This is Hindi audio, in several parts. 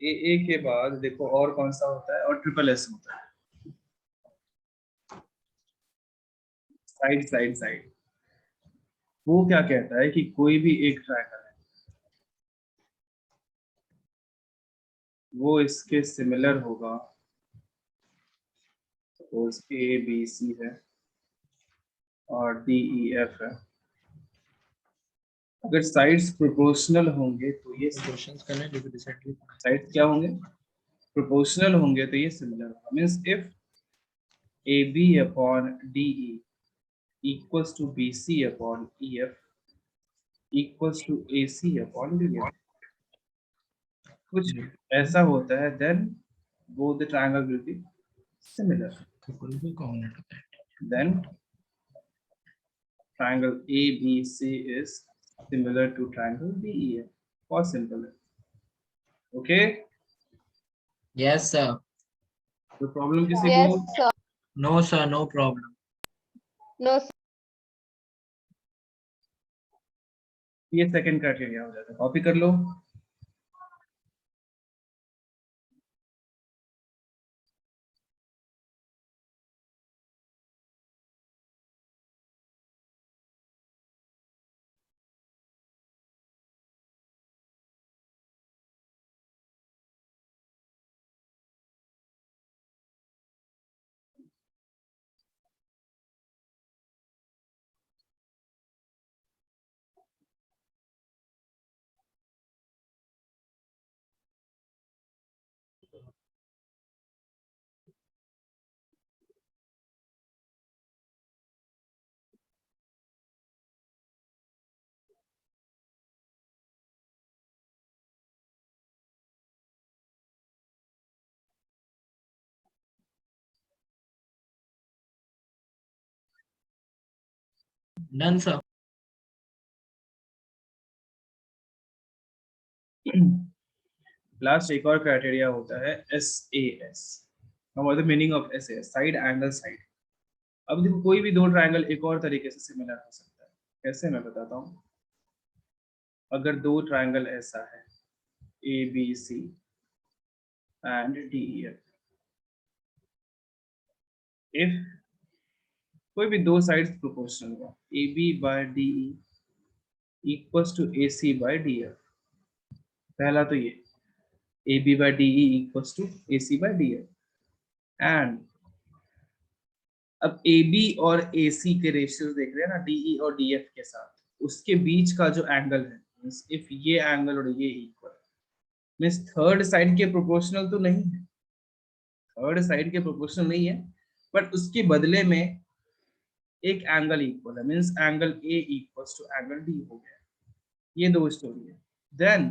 ए के बाद देखो और कौन सा होता है, और ट्रिपल एस होता है, साइड साइड साइड। वो क्या कहता है कि कोई भी एक ट्रायंगल है वो इसके सिमिलर होगा, सपोज ए बी सी है और डी ई एफ है। अगर साइड्स प्रोपोर्शनल होंगे तो ये क्वेश्चंस करने जो रिसेंटली साइड्स क्या होंगे, प्रोपोर्शनल होंगे तो ये सिमिलर होगा। Means if A B upon D E equals to B C upon E F equals to A C upon D F, कुछ ऐसा होता है, then both the triangle will be similar. Then triangle ABC is similar to triangle DEF. बहुत simple है. Okay? Yes sir. तो problem किसी Yes, को? sir. No sir, no problem. No, sir. ये second criteria हो जाता है. Copy कर लो. Done sir. लास्ट एक और क्राइटेरिया होता है SAS. What the meaning of SAS? Side angle side. अब देखो कोई भी दो ट्रायंगल एक और तरीके से सिमिलर हो सकता है. कैसे, मैं बताता हूँ. अगर दो ट्रायंगल ऐसा है ABC and DEF, if कोई भी दो साइड्स प्रोपोर्शनल हुआ, AB by DE equals to AC by DF. पहला तो ये AB by DE equals to AC by DF. And अब AB और AC के रेशियोज देख रहे हैं ना, DE और DF के साथ, उसके बीच का जो एंगल है, मींस इफ ये एंगल और ये इक्वल, मींस थर्ड साइड के प्रोपोर्शनल तो नहीं है, थर्ड साइड के प्रोपोर्शनल नहीं है, बट उसके बदले में एक एंगल इक्वल है, means angle A equals to angle D हो गया. ये दो स्टोरी है. देन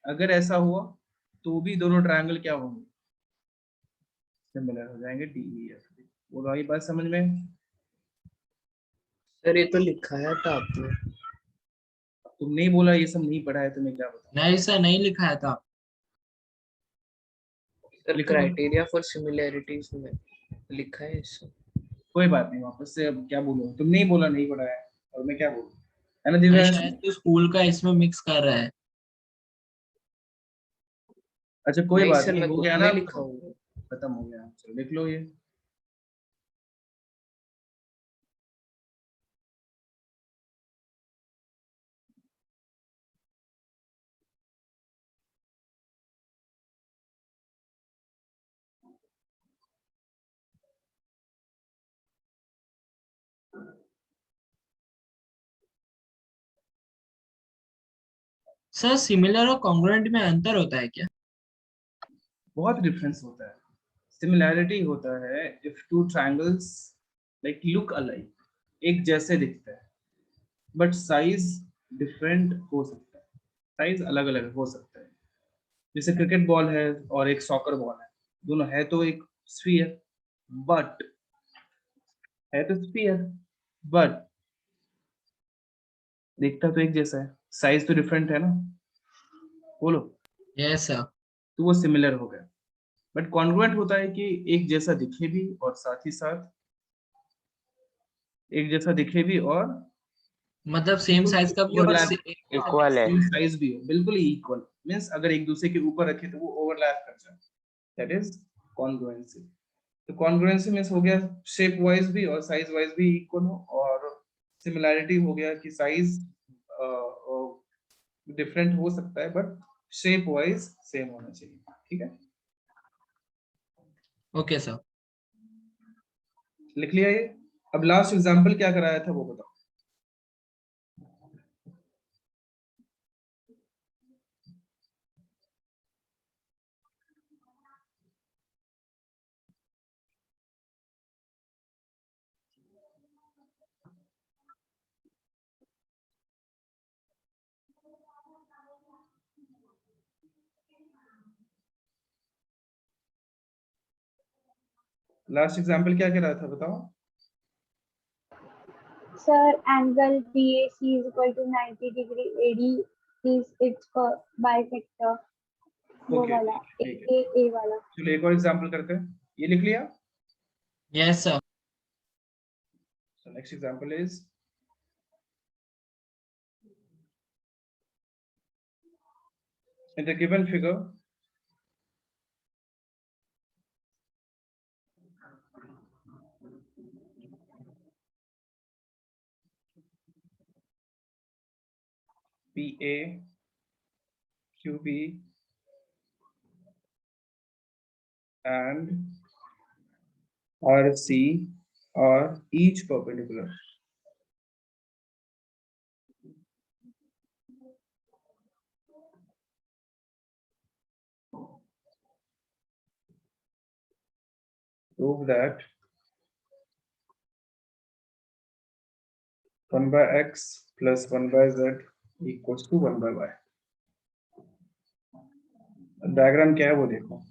अगर ऐसा हुआ तो भी दोनों ट्रायंगल क्या होंगे, सिमिलर हो जाएंगे, DEF. बोलो आई बात समझ में? सर ये तो लिखाया था आपने. तुम नहीं बोला, ये सब नहीं पढ़ा है, तुम्हें क्या बताऊं? नहीं सर, नहीं लिखाया था. सर क्राइटेरिया फॉर सिमिलैरिटीज में लिखा है सर. कोई बात नहीं, वापस से अब क्या बोलूं, तुम नहीं बोला, नहीं पढ़ा है, और मैं क्या बोलूं, है ना अरे दिव्यांश? शायद तो स्कूल का इसमें मिक्स कर रहा है. अच्छा कोई नहीं बात सर, नहीं, मैं हो खुद गया में ना, लिखा हूँ. खत्म हो गया. चलो लिख लो ये. सर सिमिलर और कॉन्ग्रुएंट में अंतर होता है क्या? बहुत डिफरेंस होता है. सिमिलैरिटी होता है if two triangles like look alike, एक जैसे दिखते हैं, बट साइज डिफरेंट हो सकता है, साइज अलग अलग हो सकता है. जैसे क्रिकेट बॉल है और एक सॉकर बॉल है, दोनों है तो एक स्फीयर, बट है तो स्फीयर, बट दिखता तो एक जैसा है, साइज तो डिफरेंट है ना. बोलो. Yes sir. तो वो सिमिलर हो गया. बट कॉन्ग्रुएंट होता है कि एक जैसा दिखे भी और साथ ही साथ एक जैसा दिखे भी और मतलब सेम साइज का भी और इक्वल है। सेम साइज भी हो, बिल्कुल इक्वल, मींस अगर एक दूसरे के ऊपर रखे तो वो ओवरलैप कर जाए, दैट इज कॉन्ग्रुएंसी। तो कॉन्ग्रुएंसी मींस हो गया शेप वाइज भी और साइज वाइज भी इक्वल हो, और सिमिलैरिटी हो गया कि साइज डिफरेंट हो सकता है बट शेप वाइज सेम होना चाहिए, ठीक है। Okay sir. लिख लिया ये। अब लास्ट एग्जांपल क्या कराया था वो बताओ। लास्ट एग्जांपल क्या कह रहा था बताओ। Sir, angle BAC is equal to 90 degree. AD is its bisector. वो ओके वाला ठीक है, A वाला। चलो एक और एग्जांपल करते हैं। ये लिख लिया। Yes sir. So next example is in the given figure PA, QB and RC are each perpendicular. Prove that 1 by x plus 1 by z equals to 1 by y. Diagram क्या है वो देखो।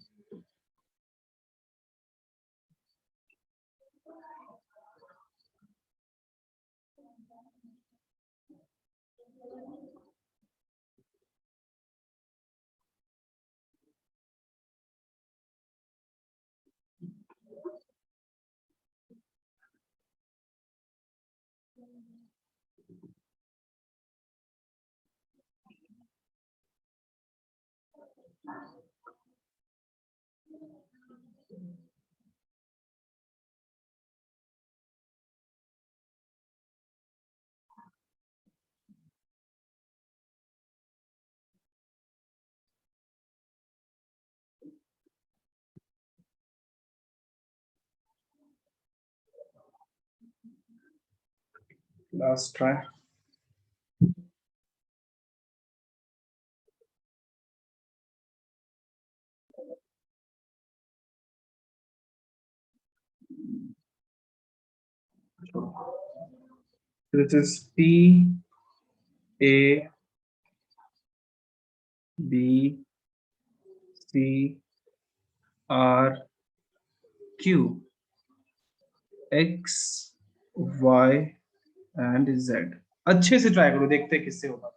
Last try. This is P A B C R Q X Y and Z। अच्छे से ट्राई करो, देखते हैं किससे होगा।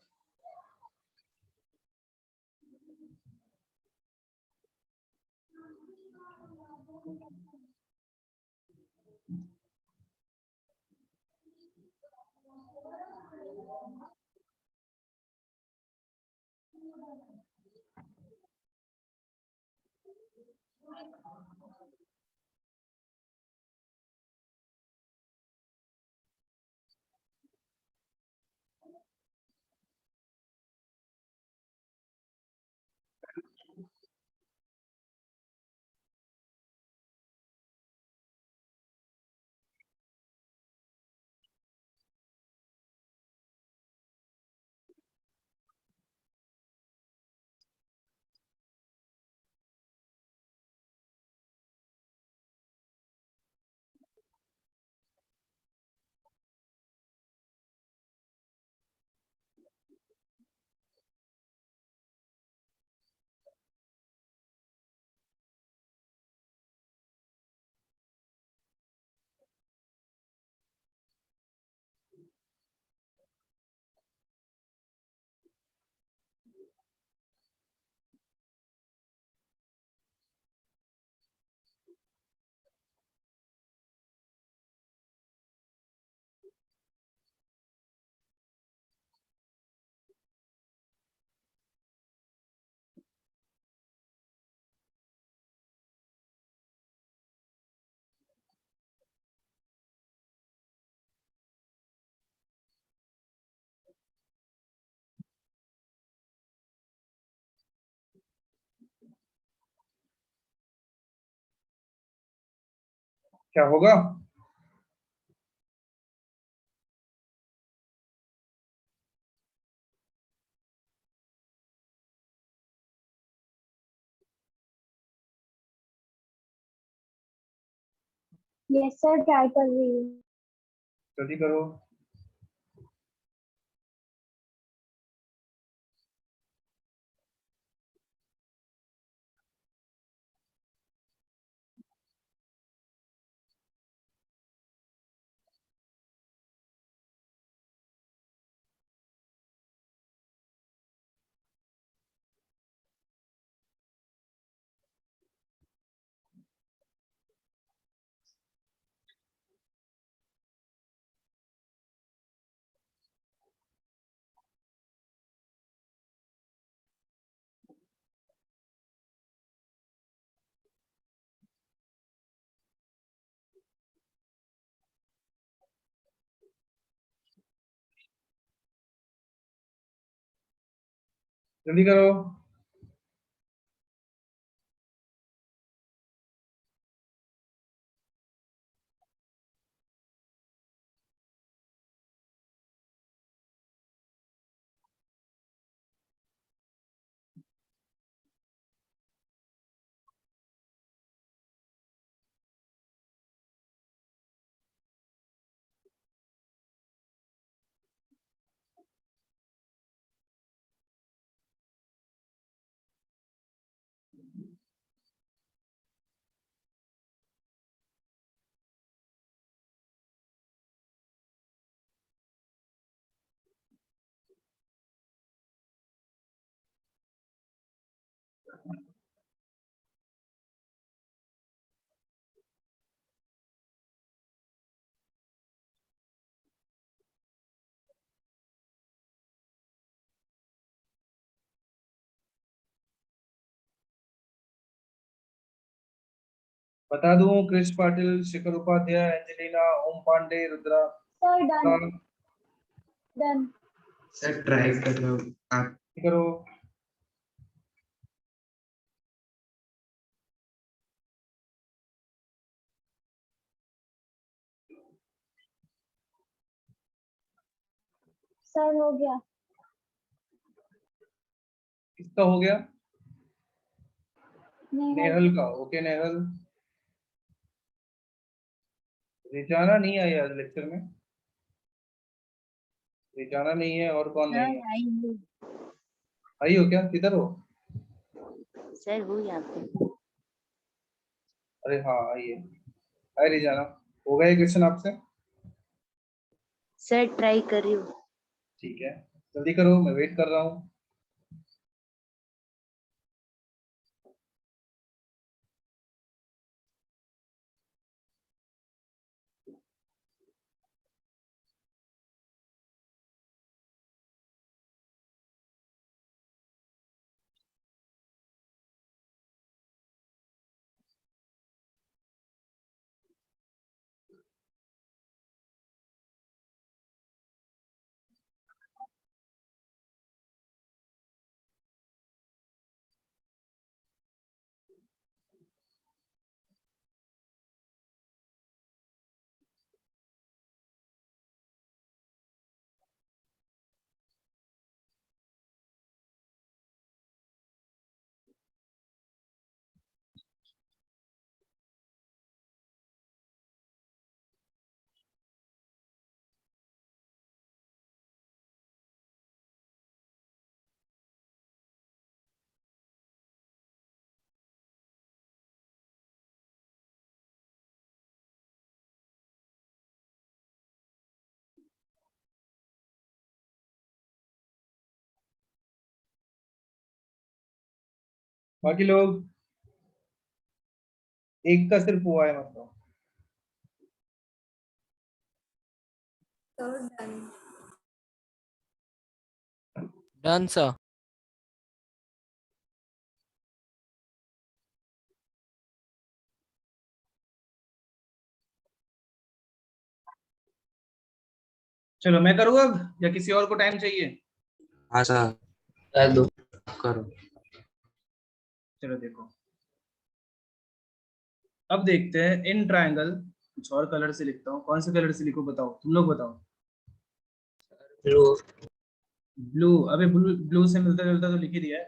क्या होगा? यस सर, ट्राई कर रही हूँ। जल्दी करो। जल्दी करो। बता दूं, क्रिश पाटिल, शिखर उपाध्याय, एंजेलिना, ओम पांडे, रुद्रा सर डन। का- डन। सर ट्राई कर रहे हो आप? करो। सर हो गया। किसका हो गया? नेहल। नेहल का। ओके नेहल। रिजाना नहीं आई आज लेक्चर में। रिजाना नहीं है, और कौन नहीं है? आई हूँ आई हो क्या? किधर हो? सर, हूँ यहाँ पे। अरे हाँ आई है। हाय रिजाना। हो गया ये क्वेश्चन आपसे? सर ट्राई कर रही हूँ। ठीक है, जल्दी करो, मैं वेट कर रहा हूँ। बाकी लोग, एक का सिर्फ हुआ है मतलब। Done sir. चलो मैं करूँ अब, या किसी और को टाइम चाहिए? हाँ सर कर दो, करो। चलो देखो, अब देखते हैं इन ट्रायंगल कुछ और कलर से लिखता हूँ। कौन से कलर से लिखूं बताओ, तुम लोग बताओ। ब्लू। ब्लू, अबे ब्लू ब्लू से मिलता जुलता तो लिख ही दिया है।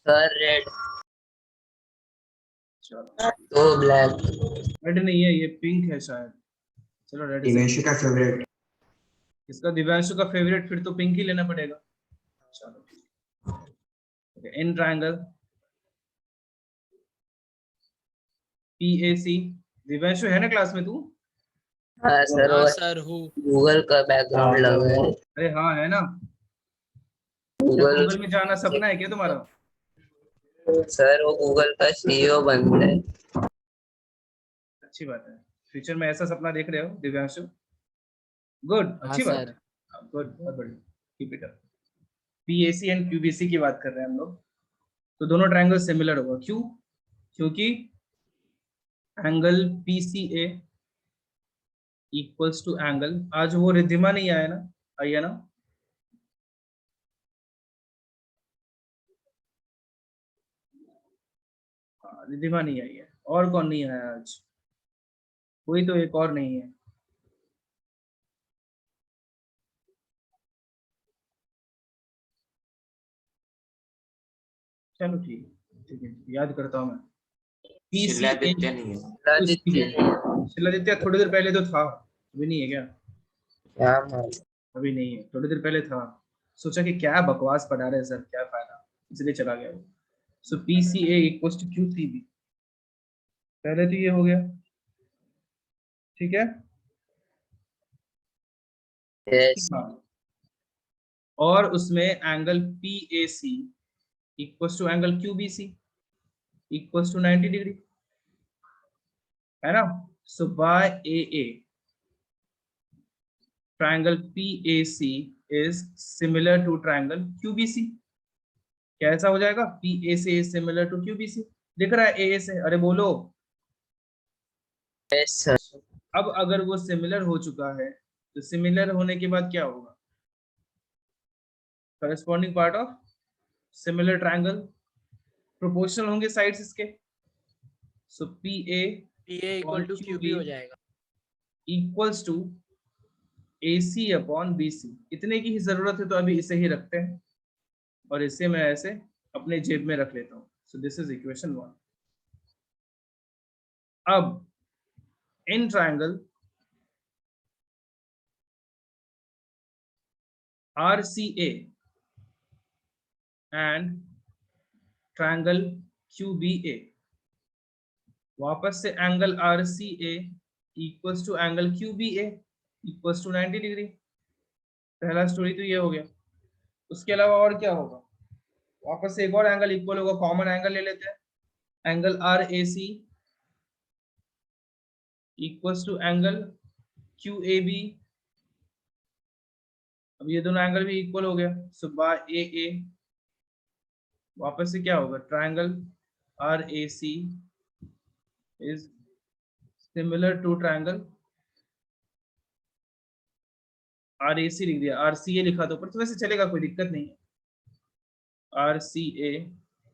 Sir red. चलो तो ब्लैक। रेड नहीं है, ये पिंक है शायद। चलो रेड से। दिव्यांशु का फेवरेट। इसका दिव्यांशु का फेवरेट, फिर तो पिंक ही लेना पड़ेगा। चलो इन ट्रायंगल PAC, दिव्यांशु है ना क्लास में तू? हाँ सर, वो सर हूँ। गूगल का बैकग्राउंड लगा है। अरे हाँ है ना। क्या गूगल। गूगल में जाना सपना है क्या तुम्हारा? सर वो गूगल का CEO बनना है। अच्छी बात है, फ्यूचर में ऐसा सपना देख रहे हो दिव्यांशु? गुड, हाँ अच्छी बात सर। है। गुड, बहुत बढ़िया, keep it up. PAC and QBC की बात कर रहे हैं हम लोग। तो दोनों ट्रायंगल सिमिलर होगा, क्यों? क्योंकि angle PCA equals to angle, आज वो रिद्धिमा नहीं आया ना, आइए ना। हाँ, रिद्धिमा नहीं आई है, और कौन नहीं आया आज? कोई तो एक और नहीं है। चलो ठीक है, ठीक है, याद करता हूँ मैं। शिलादित्य नहीं है। शिलादित्य थोड़ी देर पहले तो था, अभी नहीं है क्या? क्या मालूम। अभी नहीं है, थोड़ी देर पहले था। सोचा कि क्या बकवास पढ़ा रहे हैं सर, क्या फायदा, इसलिए चला गया वो। सो PCA इक्वल्स टू QCB, पहले तो ये हो गया, ठीक है। यस। हाँ, और उसमें angle PAC equals to angle QBC equals to 90 degree, है ना। So by AA triangle PAC is similar to triangle QBC। कैसा हो जाएगा? PAC is similar to QBC, दिख रहा है AA से? अरे बोलो। Yes sir. अब अगर वो सिमिलर हो चुका है तो सिमिलर होने के बाद क्या होगा? Corresponding part of similar triangle, proportional होंगे साइड्स इसके। So PA PA equal to QB हो जाएगा। Equals to AC upon BC। इतने की ही जरूरत है तो अभी इसे ही रखते हैं, और इसे मैं ऐसे अपने जेब में रख लेता हूँ। So this is equation 1। अब in triangle RCA and triangle QBA, वापस से angle RCA equals to angle QBA equals to 90 degree. पहला स्टोरी तो ये हो गया। उसके अलावा और क्या होगा? वापस से एक और एंगल इक्वल होगा, कॉमन एंगल ले लेते हैं। Angle RAC equals to angle QAB। अब ये दोनों एंगल भी इक्वल हो गया, सो बाय AA वापस से क्या होगा? Triangle RAC is similar to triangle RAC, लिख दिया, RCA लिखा तो ऊपर, तो वैसे चलेगा, कोई दिक्कत नहीं है। RCA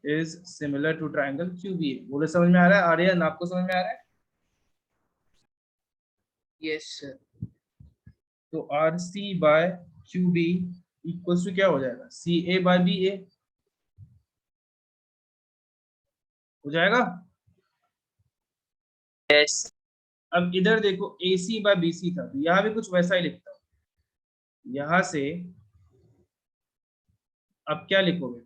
is similar to triangle QBA। बोले समझ में आ रहा है? आर्यन आपको समझ में आ रहा है? Yes sir. तो RC by QB equals to क्या हो जाएगा? CA बाय BA हो जाएगा। यस। अब इधर देखो, AC बाय BC था, तो यहाँ भी कुछ वैसा ही लिखता हूँ। यहां से अब क्या लिखोगे?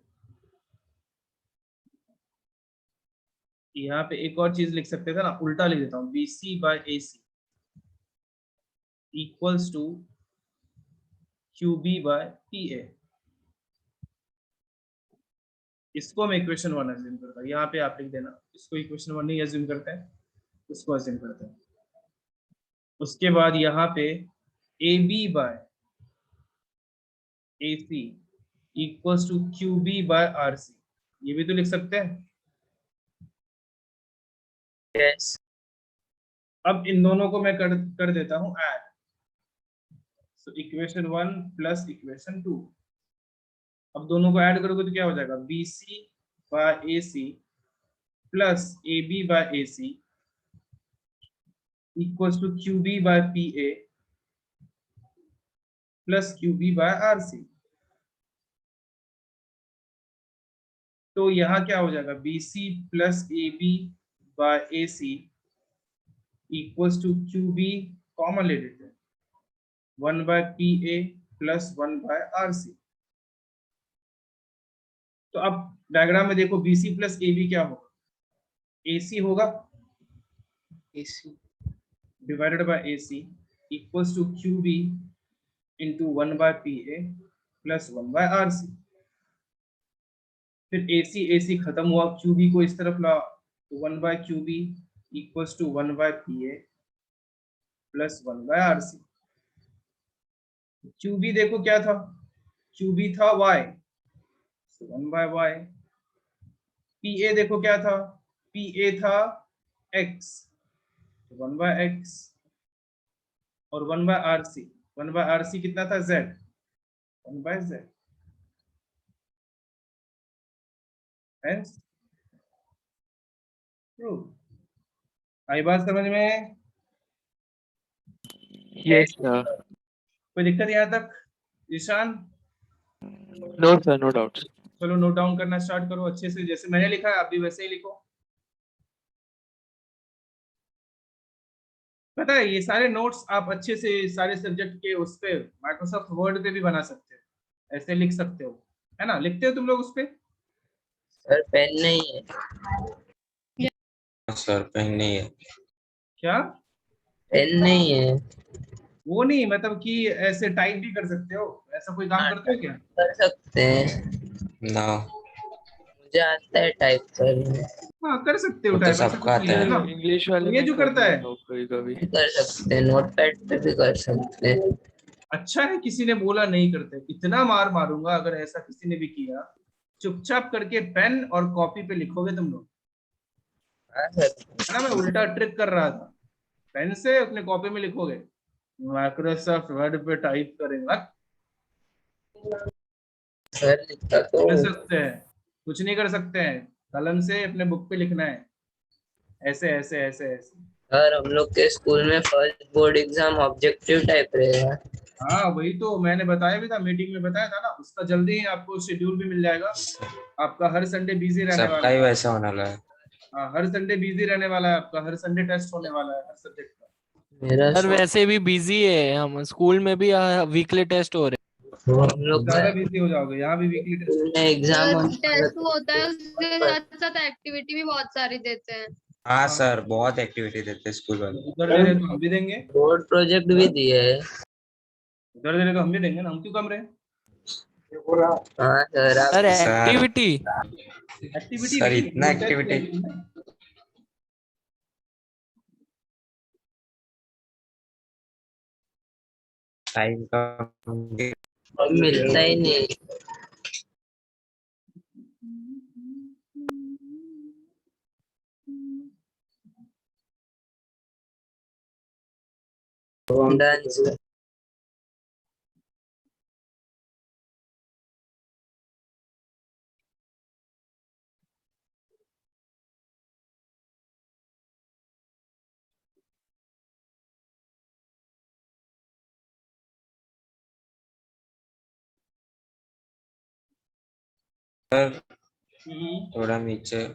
यहाँ पे एक और चीज लिख सकते थे ना, उल्टा लिख देता हूँ, BC by AC equals to QB by PA। इसको मैं इक्वेशन 1 अज्यूम करता हूँ, यहाँ पे आप लिख देना, इसको इक्वेशन 1 नहीं अज्यूम करते हैं, इसको अज्यूम करते हैं। उसके बाद यहाँ पे AB by AC equals to QB by RC, ये भी तो लिख सकते हैं। यस। अब इन दोनों को मैं कर देता हूँ add. So equation 1 plus equation 2, अब दोनों को ऐड करोगे तो क्या हो जाएगा? BC by AC plus AB by AC equals to QB by PA plus QB by RC। तो यहाँ क्या हो जाएगा, BC plus AB by AC equals to QB, common ले लेते हैं, 1 by PA plus 1 by RC। तो अब डायग्राम में देखो, BC प्लस AB क्या होगा, AC होगा AC divided by AC equals to QB into 1 by PA plus 1 by RC। फिर AC AC खत्म हुआ, QB को इस तरफ ला, तो 1 by QB equals to 1 by PA plus 1 by RC। QB देखो क्या था, QB था Y, 1 बाय Y। PA देखो क्या था, PA था X, 1 बाय X। और 1 बाय RC, 1 बाय RC कितना था, Z, 1 by Z। Hence true. आई बात समझ में? Yes, sir. कोई दिक्कत यहाँ तक Ishan? No, sir, no doubts. चलो नोट डाउन करना स्टार्ट करो अच्छे से, जैसे मैंने लिखा है आप भी वैसे ही लिखो। पता है ये सारे नोट्स आप अच्छे से सारे सब्जेक्ट के उस पे माइक्रोसॉफ्ट वर्ड पे भी बना सकते हो, ऐसे लिख सकते हो, है ना? लिखते हो तुम लोग उस पे? सर पेन नहीं है। सर पेन नहीं है। क्या? पेन नहीं है। वो नहीं, मतलब कि ऐसे टाइप भी कर सकते हो, ऐसा कोई काम हाँ, करते हो क्या? कर सकते हैं। ना, मुझे आता है टाइप करने। हाँ कर सकते हो वो तो टाइप, ऐसा सबका कुछ नहीं आता है है। ना। इंग्लिश तो वाले ये में जो कर करता है लेता हूँ कभी कभी। कर सकते हैं, नोटपैड पे भी कर सकते हैं। अच्छा है किसी ने बोला नहीं करते, इतना मार मारूंगा अगर ऐसा किसी ने भी किया। चुपचाप करके पेन और कॉपी पे लिखोगे तुम लोग, हाँ सर। है ना? मैं उल्टा ट्रिक कर रहा था, पेन से अपने कॉपी में लिखोगे, माइक्रोसॉफ्ट वर्ड पे टाइप करेंगे। सर लिखता तो कर सकते हैं, कुछ नहीं कर सकते हैं, कलम से अपने बुक पे लिखना है, ऐसे ऐसे ऐसे ऐसे। सर हम लोग के स्कूल में first board exam objective type रहेगा। हाँ वही तो मैंने बताया भी था, मीटिंग में बताया था ना, उसका जल्दी ही आपको शेड्यूल भी मिल जाएगा। आपका हर संडे बिजी रहने सबका वाला ही है। वैसा होने वाला है। हाँ हर संडे बिजी रहने वाला है आपका, हर संडे टेस्ट होने वाला है हर सब्जेक्ट का। मेरा सर वैसे भी बिजी है, हम स्कूल में भी वीकली टेस्ट हो रहे हम लोग का ज्यादा बिजी हो जाओगे, यहाँ भी वीकली टेस्ट स्कूल होगा। में एग्जाम टेस्ट होता है उसके साथ साथ एक्टिविटी भी बहुत सारी देते हैं। हाँ हाँ सर, बहुत एक्टिविटी देते हैं स्कूल वाले। उधर दे रहे तो हम भी देंगे, बोर्ड प्रोजेक्ट भी दिए है। उधर दे रहे तो हम भी देंगे ना, हम क्यों कम रहे? हाँ सर हैं। आप sir sir activity activity sir नहीं, इतना वो टेस्ट एक्टिविटी। लेंगे ना। टाइम का मिलता ही नहीं। डांस सर हम्म। थोड़ा नीचे।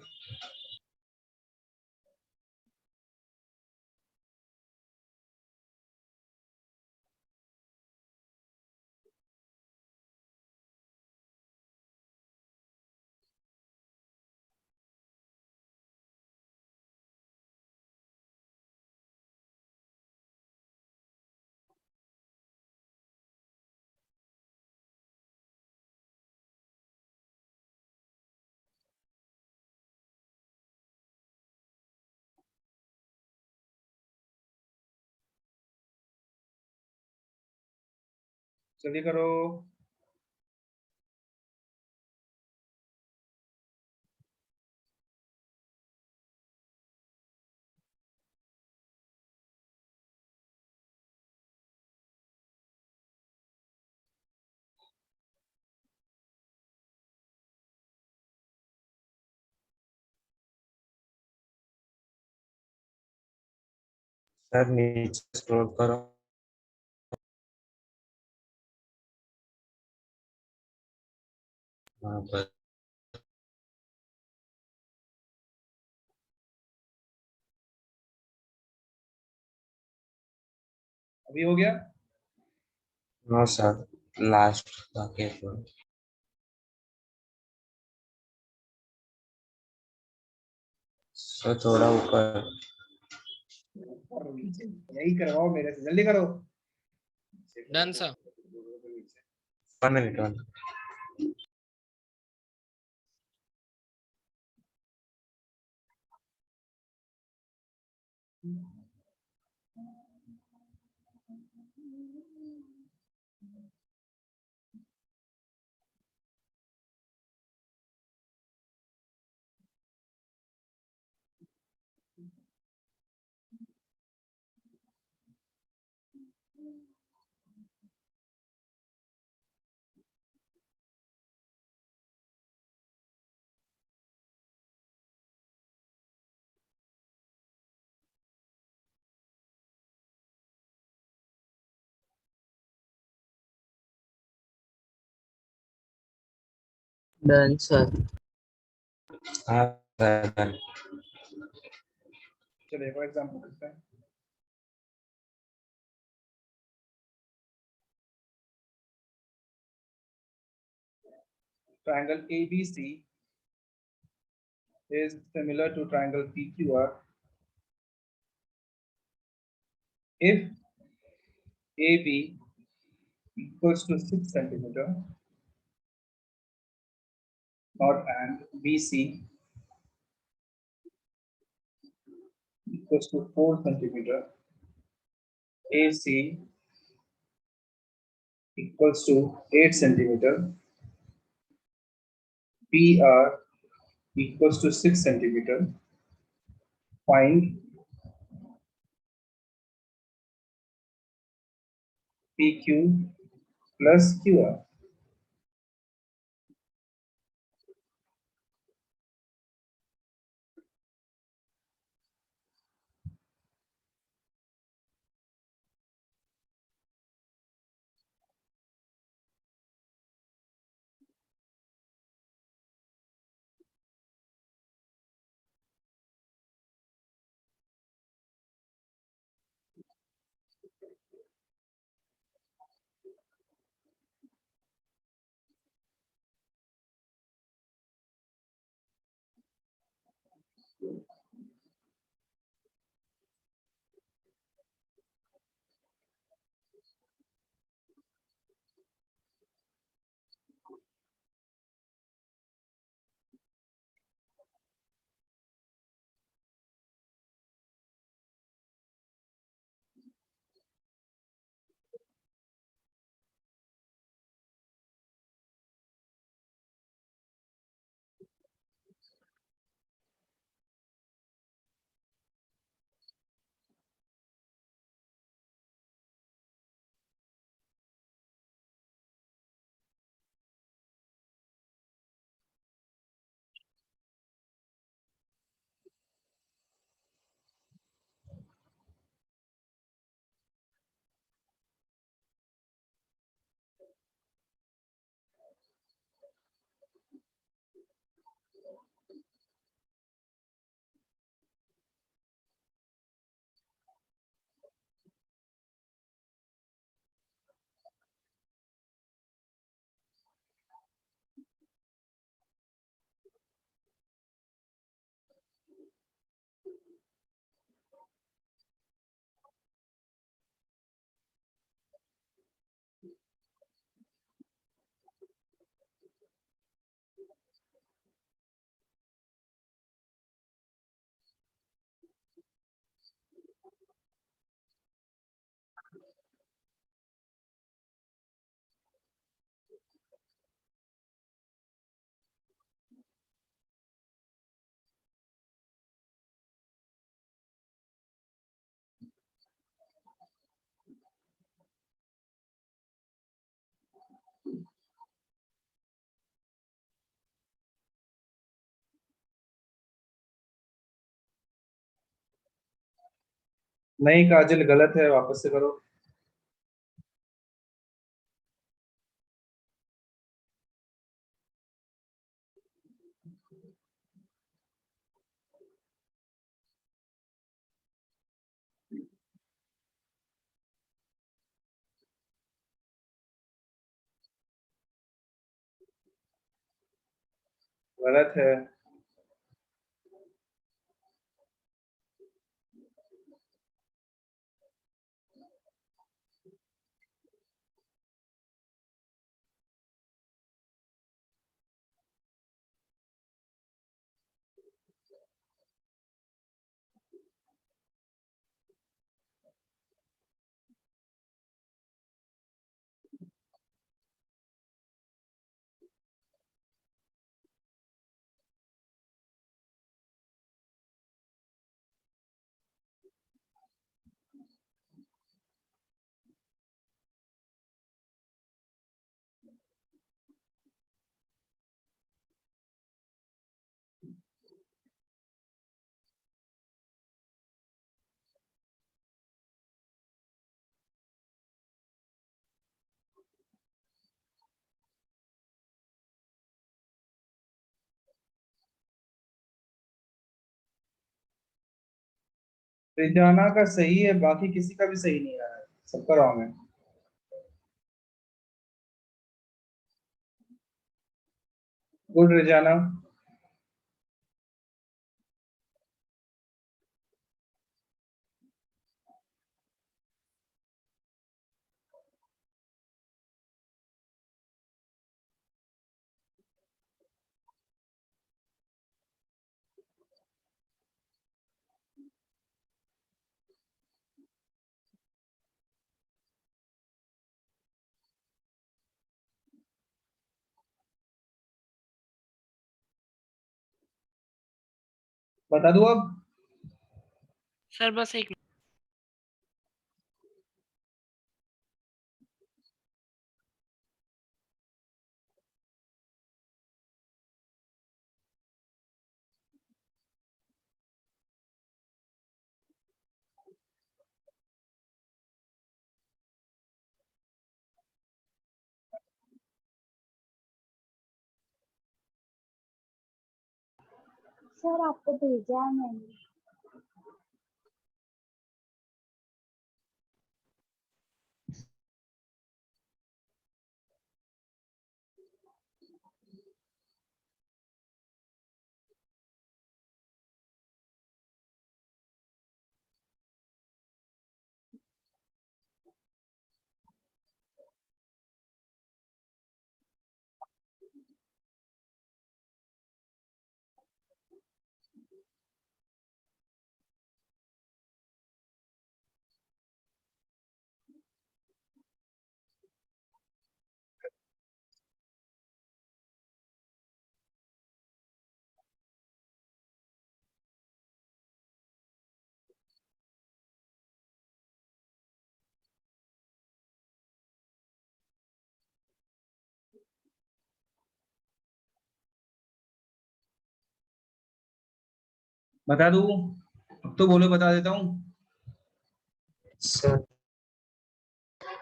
जल्दी करो। सर नीचे स्क्रॉल करो। हाँ बस। अभी हो गया? नो सर, लास्ट बाकी है थोड़ा। सर थोड़ा ऊपर। और नीचे यही करवाओ मेरे से, जल्दी करो। Done sir. 1 minute 1। Done sir. हाँ सर done। चलिए फॉर एग्जांपल करते हैं। Triangle ABC is similar to triangle PQR if AB equals to 6 centimeter, or and BC equals to 4 centimeter, AC equals to 8 centimeter, PR equals to 6 centimeter. Find PQ plus QR. नहीं काजल, गलत है, वापस से करो। गलत है। रिजाना का सही है, बाकी किसी का भी सही नहीं आ रहा है, सबका रॉन्ग है। गुड रिजाना। बता दूं अब? सर बस एक सर आपको भेजा है मैंने। बता दूं? अब तो बोलो, बता देता हूँ। Sir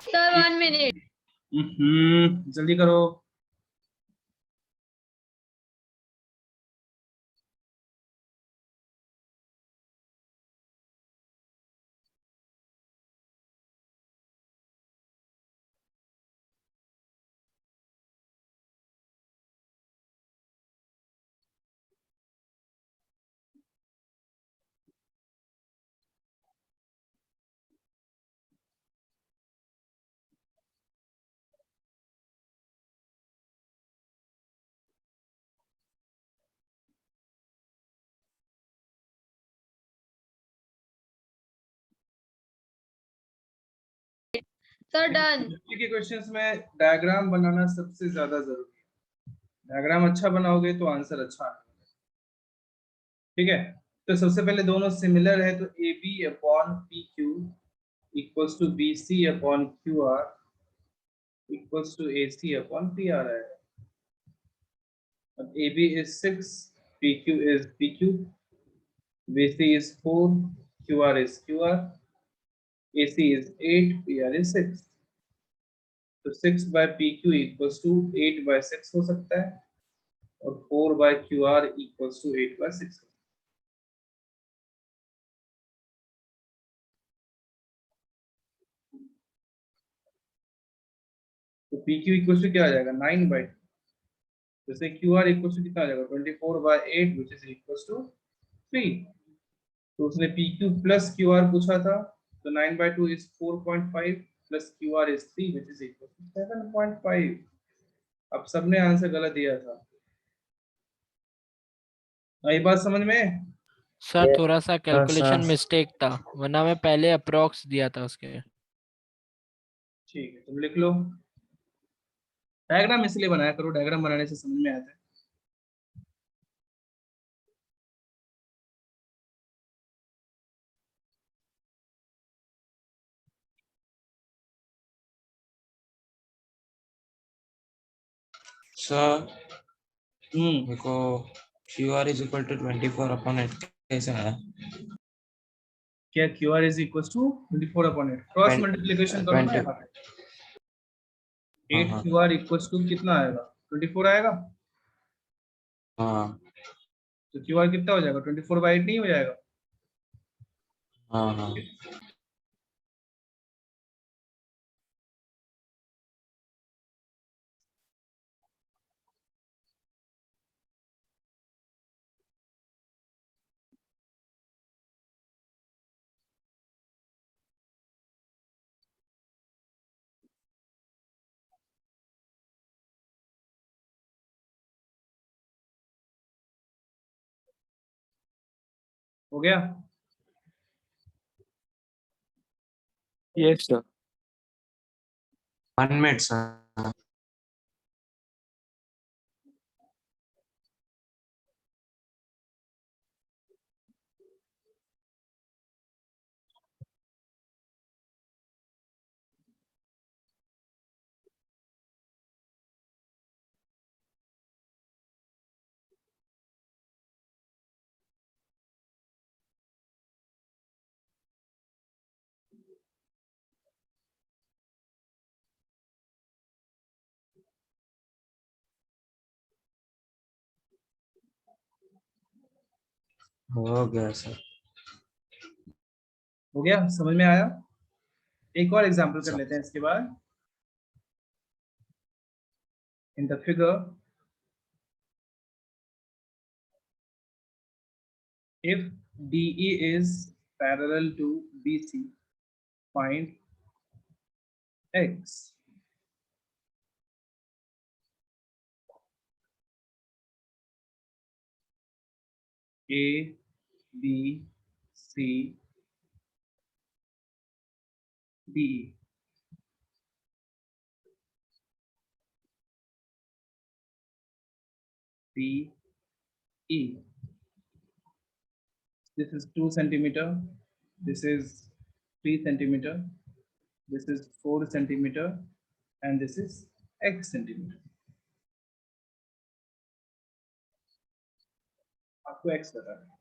sir 1 minute. जल्दी करो। Sir done. के क्वेश्चंस में डायग्राम बनाना सबसे ज्यादा जरूरी है। डायग्राम अच्छा बनाओगे तो आंसर अच्छा आएगा। ठीक है, तो सबसे पहले दोनों सिमिलर है, तो A B upon P Q equals to B C upon Q R equals to A C upon P R है। अब A B is 6, P Q is P Q, B C is 4, Q R is Q R. AC is 8, PR is 6. तो 6 by PQ equals to 8 by 6 हो सकता है और 4 by QR equals to 8 by 6. तो PQ equals to क्या आ जाएगा 9 by 2. जैसे QR equals to कितना आ जाएगा 24 by 8 which is equals to 3. तो उसने PQ plus QR पूछा था तो 9 by 2 is 4.5 plus QR is 3 which is equal to 7.5. अब सबने आंसर गलत दिया था. आई बात समझ में? सर थोड़ा सा हाँ, कैलकुलेशन सर। मिस्टेक था, वरना मैं पहले अप्रोक्स दिया था उसके। ठीक है तुम लिख लो. डायग्राम इसलिए बनाया करो, डायग्राम बनाने से समझ में आता है. सर मेरे को QR is equal to 24/8 कैसे आया? क्या QR is equals to 24/8? Cross Twen- multiplication करो ना 20 यहाँ पे. हाँ 8 हाँ QR equals to कितना आएगा 24 आएगा. हाँ तो QR कितना हो जाएगा 24 by 8 नहीं हो जाएगा. हाँ हाँ हो गया. Yes sir. 1 minute sir. हो गया सर. हो गया समझ में आया. एक और एग्जांपल कर सर. लेते हैं इसके बाद. In the figure if DE is parallel to BC, find X. A, B, C, D. B, E. This is 2 centimeter. This is 3 centimeter. This is 4 centimeter. And this is X centimeter. आपको X पता है.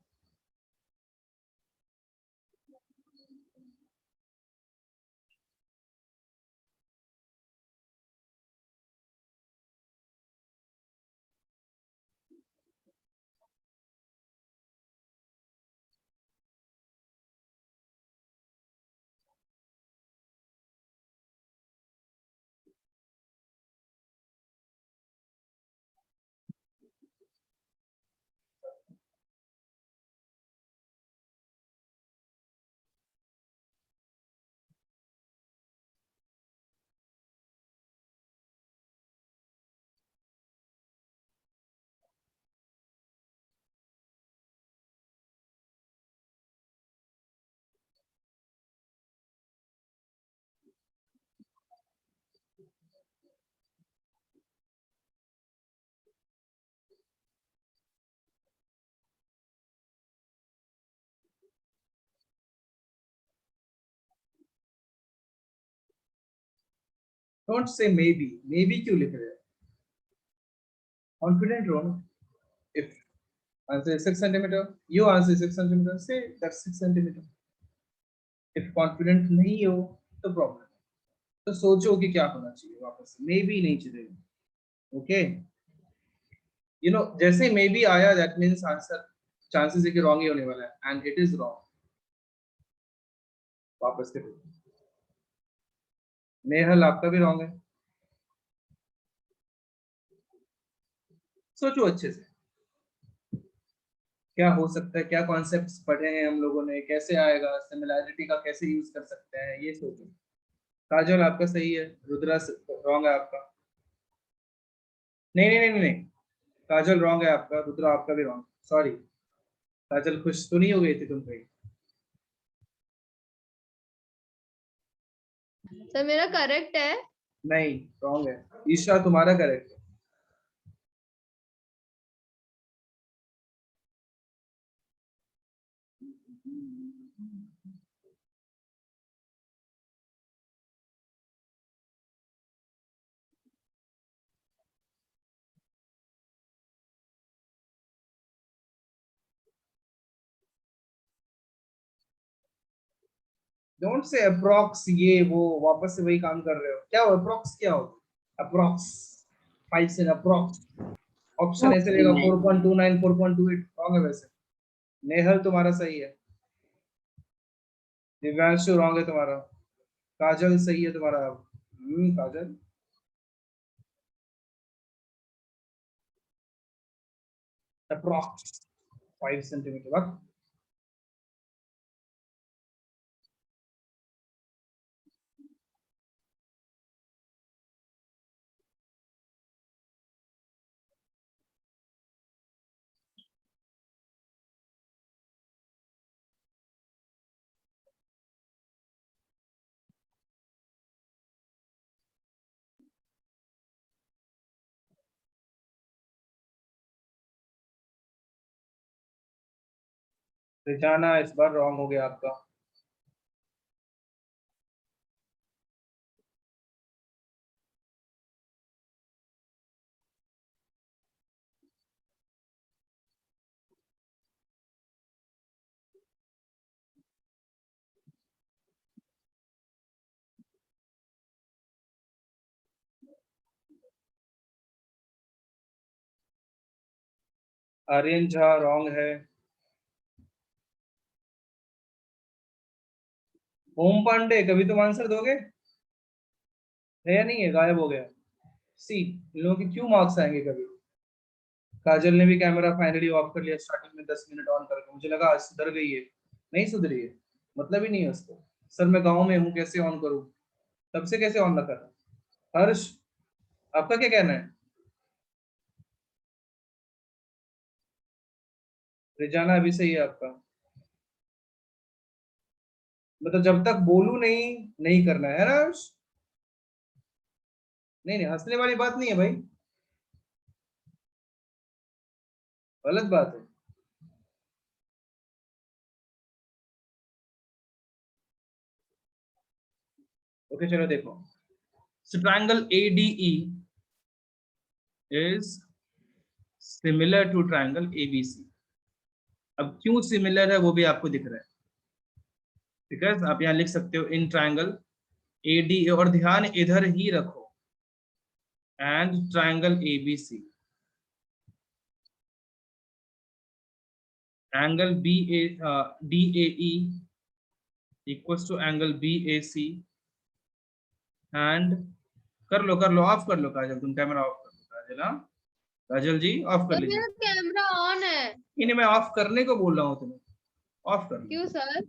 Don't say maybe. Maybe क्यों लिख रहे हैं? Confident रहो ना. If answer is 6 centimeter, you answer 6 centimeter, say that's 6 centimeter. If confident नहीं हो तो प्रॉब्लम, तो सोचो कि क्या होना चाहिए वापस से, मे बी नहीं चलेगा। ओके, यू नो जैसे मे बी आया दैट मींस आंसर चांसेस है कि रॉन्ग ही होने वाला है, एंड इट इज रॉन्ग। वापस से नेहल आपका भी रॉन्ग है। सोचो अच्छे से क्या हो सकता है, क्या कॉन्सेप्ट्स पढ़े हैं हम लोगों ने, कैसे आएगा, सिमिलैरिटी का कैसे यूज कर सकते हैं, ये सोचो। काजल आपका सही है, रुद्रा रॉन्ग है आपका। नहीं नहीं नहीं नहीं नहीं। काजल रॉन्ग है आपका, रुद्रा आपका भी रॉन्ग, सॉरी। काजल खुश तो नहीं हो गई थी तुम पे? सर मेरा करेक्ट है। नहीं, रॉन्ग है। ईशा तुम्हारा करेक्ट है। डोंट से अप्रॉक्स, ये वो वापस से वही काम कर रहे हो। क्या हो अप्रॉक्स, क्या हो अप्रॉक्स? 5 से अप्रॉक्स ऑप्शन ऐसे लेगा 4.29 4.28, रॉन्ग है वैसे। नेहल तुम्हारा सही है। दिव्यांशु रॉन्ग है तुम्हारा। काजल सही है तुम्हारा। काजल अप्रॉक्स 5 सेंटीमीटर। वक्त रिजाना इस बार रॉन्ग हो गया आपका। आर्यन झा रॉन्ग है। ओम पांडे कभी तुम आंसर दोगे? है या नहीं है, गायब हो गया। सी, इन लोगों के क्यों मार्क्स आएंगे कभी? काजल ने भी कैमरा फाइनली ऑफ कर लिया स्टार्टिंग में 10 मिनट ऑन करके, मुझे लगा आज सुधर गई है। नहीं सुधरी है, मतलब ही नहीं है उसको। सर मैं गाँव में हूँ, कैसे ऑन करूँ? तब से कैसे ऑन रखा था? हर्ष आपका क्या कहना है? रिजाना अभी सही है आपका। मतलब जब तक बोलू नहीं, नहीं करना है ना हर्ष? नहीं नहीं, हंसने वाली बात नहीं है भाई, गलत बात है। ओके चलो देखो, triangle ADE is similar to triangle ABC। अब क्यों सिमिलर है वो भी आपको दिख रहा है, ठीक है? आप यहाँ लिख सकते हो इन ट्रायंगल ADE, और ध्यान इधर ही रखो, and triangle ABC, angle DAE equals to angle BAC, and कर लो ऑफ कर लो काजल, तुम कैमरा ऑफ कर लो काजल। हाँ काजल जी ऑफ कर सर लीजिए। मेरा कैमरा ऑन है। नहीं मैं ऑफ करने को बोल रहा हूँ तुम्हें, ऑफ कर लो। क्यों सर?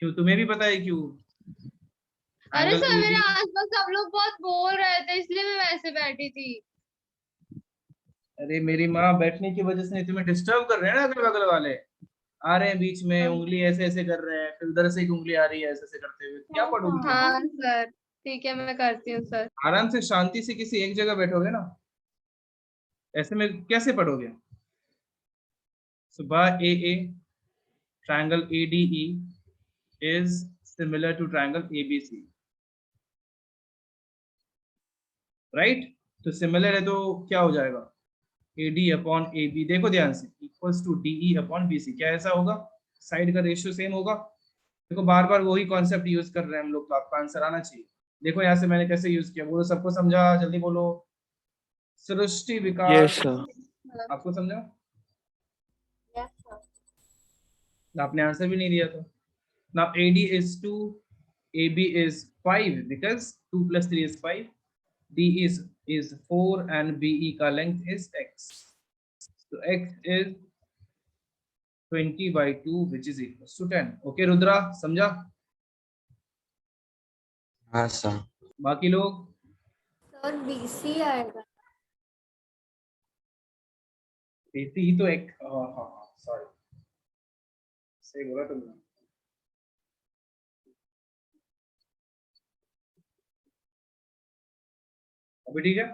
क्यों, तुम्हें भी पता है क्यों? अरे एंगल सर मेरे AB, आसपास सब लोग बहुत बोल रहे थे इसलिए मैं वैसे बैठी थी। अरे मेरी माँ बैठने की वजह से नहीं, तुम्हें डिस्टर्ब कर रहे हैं ना अगल बगल वाले, आ रहे हैं बीच में, उंगली ऐसे ऐसे कर रहे हैं, फिर उधर से एक उंगली आ रही है ऐसे ऐसे करते हुए, क्या पढ़ोगी तुम? हाँ सर ठीक है मैं करती हूँ सर। आराम से शांति से किसी एक जगह बैठोगे ना, ऐसे में कैसे पढ़ोगे? सुबह AA triangle ADE is similar to triangle ABC, right? तो सिमिलर है तो क्या हो जाएगा? AD अपॉन AB, देखो ध्यान से, equals to DE upon BC। क्या ऐसा होगा? साइड का रेशियो सेम होगा, देखो बार बार वही कॉन्सेप्ट यूज कर रहे हैं हम लोग, तो आपका आंसर आना चाहिए। देखो यहाँ से मैंने कैसे यूज किया, बोलो सबको समझा, जल्दी बोलो। सृष्टि, यस विकास, सर। आपको समझा? आपने आंसर भी नहीं दिया था। Now AD is 2, AB is 5 because 2 plus 3 is 5. D is 4 and BE का length is x. So x is 20 by 2 which is equals to 10. Okay Rudra, समझा? हाँ सर। बाकी लोग? सर BC आएगा। BC ही तो एक, हाँ हाँ हाँ सॉरी, सही बोला तुमने। अभी ठीक है,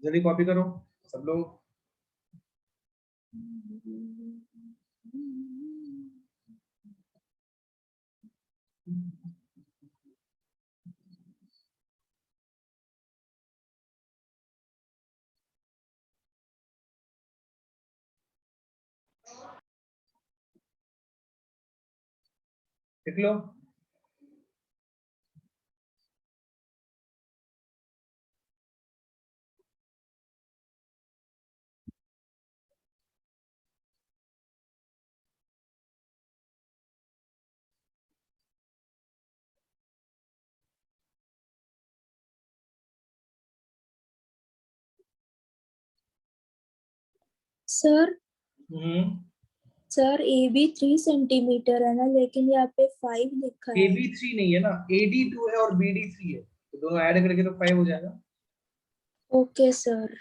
जल्दी कॉपी करो सब लोग। लिख लो। सर सर AB 3 सेंटीमीटर है ना, लेकिन यहाँ पे 5 लिखा है। AB 3 नहीं है ना, AD 2 है और BD 3 है, तो दोनों ऐड करके तो 5 हो जाएगा। Okay sir.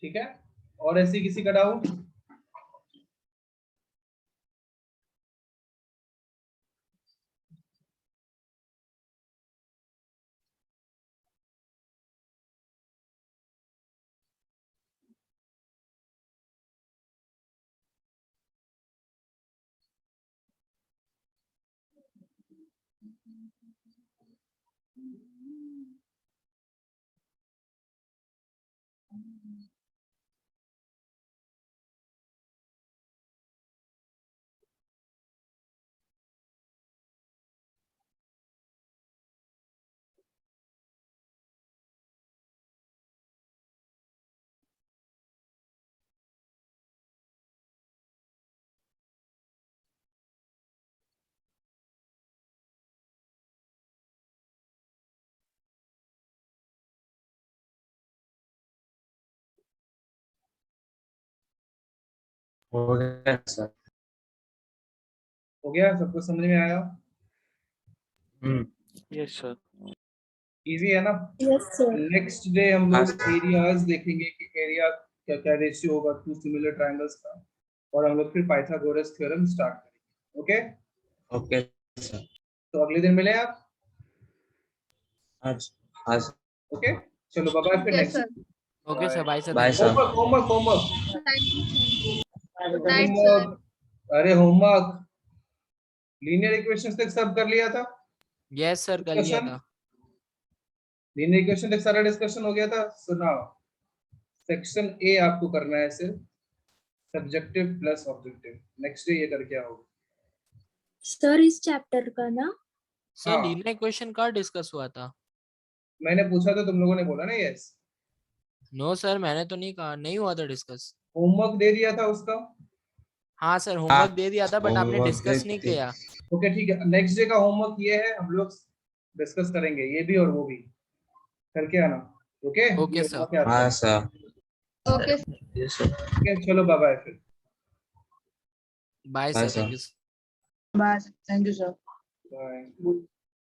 ठीक है, और ऐसी किसी का डाउट? हो गया सर। हो गया, सबको समझ में आया? Yes sir. इजी है ना? Yes sir. नेक्स्ट डे हम हाँ, लोग सर। एरियाज देखेंगे कि एरिया क्या क्या रेशियो होगा टू सिमिलर ट्रायंगल्स का, और हम लोग फिर पाइथागोरस थ्योरम स्टार्ट करेंगे। Okay, okay sir. तो अगले दिन मिले आप। आज आज ओके चलो बाय बाय, फिर Yes, next. sir. Okay sir, bye sir. Bye sir. Homework homework homework Thank you. Good night, sir. Homework, अरे होमवर्क, लीनियर इक्वेशंस तक सब कर लिया था? यस सर, कर लिया Discussion? था। लीनियर इक्वेशन तक सारा डिस्कशन हो गया था। सुनाओ, सेक्शन ए आपको करना है सिर्फ, subjective plus objective. Next day ये करके आओ। सर इस चैप्टर का ना? सर हाँ। लीनियर इक्वेशन का डिस्कस हुआ था। मैंने पूछा तो तुम लोगों ने बोला ना यस। नो सर, मैंने तो नहीं कहा, नहीं हुआ था डिस्कस। होमवर्क दे दिया था उसका? हाँ सर, होमवर्क दे दिया था, बट आपने homework डिस्कस दे नहीं दिया। किया। ओके ठीक है, नेक्स्ट डे का होमवर्क ये है, हम लोग डिस्कस करेंगे ये भी और वो भी, करके आना। Okay okay sir. हाँ सर। Okay, sir. ओके चलो बाय बाय फिर। Bye bye sir, thank sir. You. Bye. Thank you, sir. Bye.